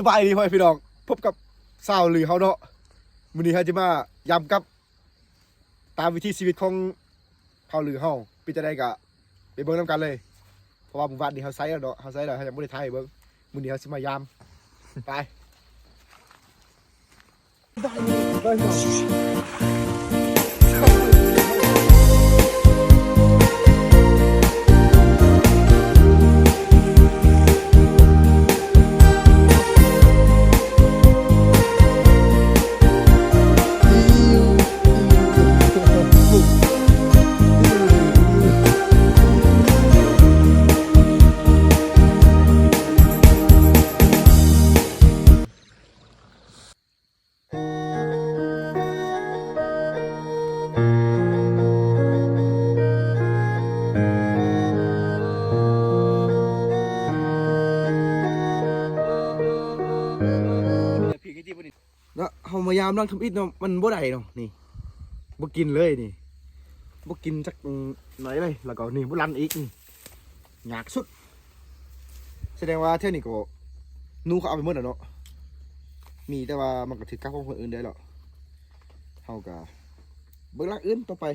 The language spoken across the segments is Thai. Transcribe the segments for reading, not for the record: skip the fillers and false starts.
สบายดีพ่อพี่น้องพบกับสาวหรือเขาเนาะมื้อนี้เขาจะมายำกับตามวิถีชีวิตของเฮาหรือเฮาเป็นจะได้กะไปเบิ่งนำกันเลยเพราะว่าหมู่บ้านนี้เฮาไซแล้วเนาะเฮาไซแล้วเฮายังบ่ได้ถ่ายให้เบิ่งมื้อนี้เฮาสิมายำไปเนาะเฮามายามนั่งทำอิฐเนาะมันบ่ได้เนาะนี่บ่กินเลยนี่บ่กินจักหน่อยเลยแล้วก็นี่บ่รันอีกนี่ยากสุดแสดงว่าเท่านี้ก็นูเขาเอาไปหมดแล้วเนาะมีแต่ว่ามันก็ถือกับของคนอื่นได้แล้วเฮาก็เบิ่งหลังอื่นต่อไป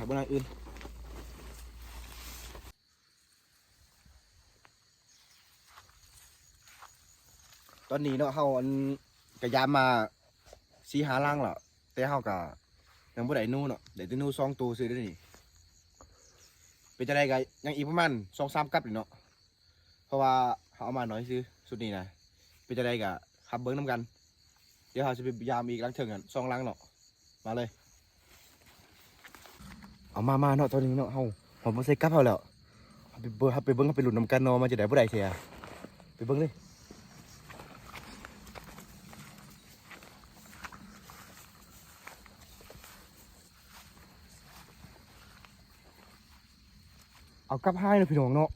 เบิ่งหลังอื่นตอนนี้เนาะเฮาอันกะยามมา4-5ลังแล้วแต่เฮาก็ยังบ่ได้นูเนาะได้แต่นู2ตัวซื้อได้นี่เป็นจังได๋ก็ยังอีกประมาณ 2-3 กับนี่เนาะเพราะว่าเฮาเอามาน้อยซื้อสุดนี้นะเป็นจังได๋ก็ขับเบิ่งนำกันเดี๋ยวเฮาสิไปยามอีกลังถึงกัน2ลังเนาะมาเลยเอามาเนาะตอนนี้เนาะเฮาบ่ใส่กับเฮาแล้วเฮาไปเบิ่งไปลุ้นนำกันเนาะมันจะได้บ่ได้เสียไปเบิ่งเลยเอากับให้เนาะพี่น้องเนาะ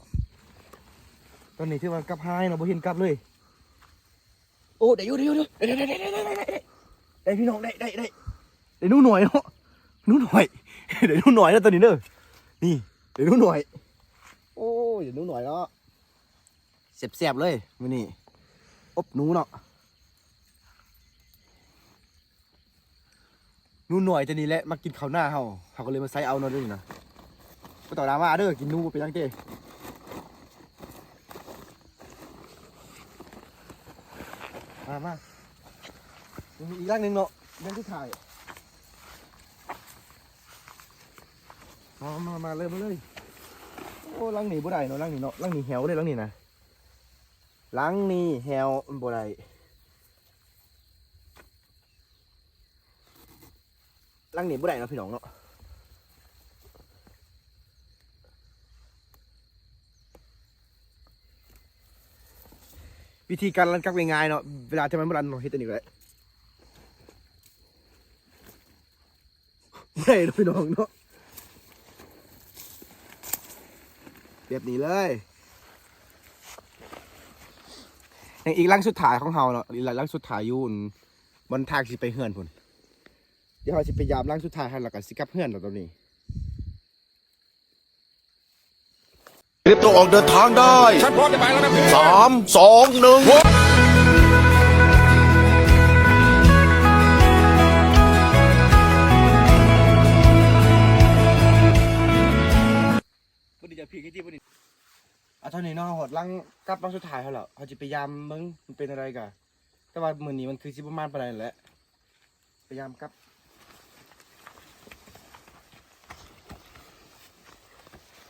ตอนนี้ที่ว่ากับให้เนาะบ่เห็นกับเลยโอ้ได้อยู่ได้พี่น้องได้นู่นหน่อยเนาะนู่นหน่อยได้นู่นหน่อยแล้วตอนนี้เด้อนี่ได้นู่นหน่อยโอ้ยได้นู่นหน่อยเนาะแซ่บๆเลยมื้อนี้อบหนูเนาะนู่นหน่อยตัวนี้แหละมากินข้าวหน้าเฮาก็เลยมาใส่เอาเนาะเด้อนะบ่ต่อดราม่าเด้อกินหนูไปจังเต้มาอีกร่างหนึ่งเนาะเรื่องที่ถ่ายมาเลยโอ้ร่างนี้บ่ได้เนาะร่างนี้เนาะร่างนี้แหวเลยร่างนี้นะร่างนี้แหวบ่ได้ร่างนี้บ่ได้เนาะพี่น้องเนาะวิธีการรันกักง่ายๆเนาะเวลาที่มันบ่รันเนาะเฮ็ดตัวนี้ก็ได้ไม่เนาะพี่น้องเนาะแบบนี้เลยอย่างอีกลังสุดท้ายของเฮาเนาะลังสุดท้ายอยู่บนทางสิไปเฮือนพุ่นเดี๋ยวเฮาสิไปยามลังสุดท้ายให้แล้วก็สิกลับเฮือนแล้วตอนนี้เตรียมตัวออกเดินทางได้ฉันพร้อมจะไปแล้วนะ3 2 1ตอนนี้เนาะหดลังกลับลังสุดท้ายเขาแล้วเขาจะไปยามมึงมันเป็นอะไรกันแต่ว่ามื้อนี้มันคือสิประมาณปานใดแหละพยายามกลับ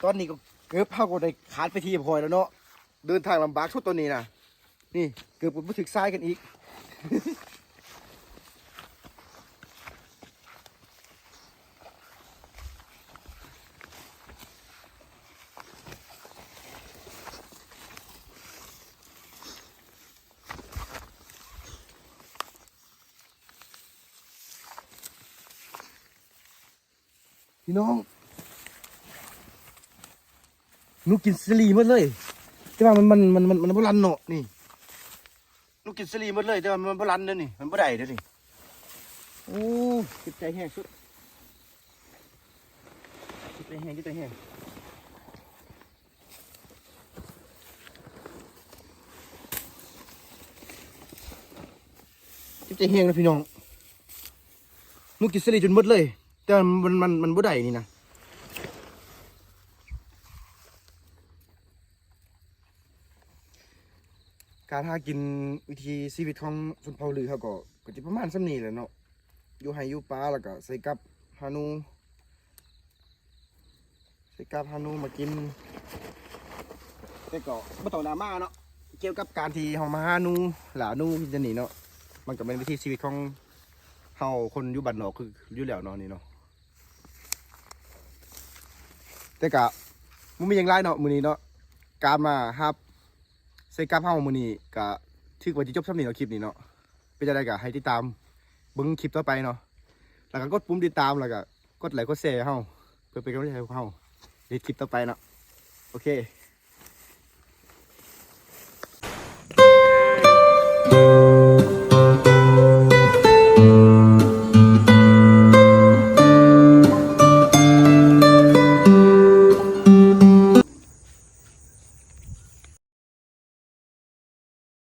ตอนนี้ก็เกือบเฮาก็ได้ขาดไปที่พอยแล้วเนาะเดินทางลำบากชุดตัวนี้นะนี่เกือบบ่ถึกซ้ายกันอีก พี่น้องหนูกินสลีหมดเลยแต่ว่ามันบ่รันเนาะนี่หนูกินสลีหมดเลยแต่ว่ามันบ่รันเด้อนี่มันบ่ได้เด้อนี่โอ้จิตใจแห้งสุดจิตใจแห้ง ใจเฮงนะพี่น้องมุกิสลีจนหมดเลยแต่มันบ่ได้นี่นะการหากินวิธีชีวิตของชนเผ่าลือเขาก็จะประมาณซ้ำนี้แหละเนาะอยู่ไฮอยู่ปลาแล้วก็ใส่กับฮานูมากินแต่ก็บ่ต้องดราม่าเนาะเกี่ยวกับการที่เฮามาหานูหลานูกินจะหนีเนาะมันก็เป็นวิธีชีวิตของเฮาคนอยู่บ้านนอกคืออยู่แล้วเนาะนี่เนาะแต่ก็บ่มีหยังหลายเนาะมื้อนี้เนาะการมารับใส่กับเฮามื้อนี้ก็ถือว่าสิจบซ้ำนี้เนาะคลิปนี้เนาะเป็นจังไดก็ให้ติดตามเบิ่งคลิปต่อไปเนาะแล้วก็กดปุ่มติดตามแล้วก็กดไลค์กดแชร์ให้เฮาเพื่อเป็นกำลังใจให้พวกเฮาในคลิปต่อไปเนาะโอเค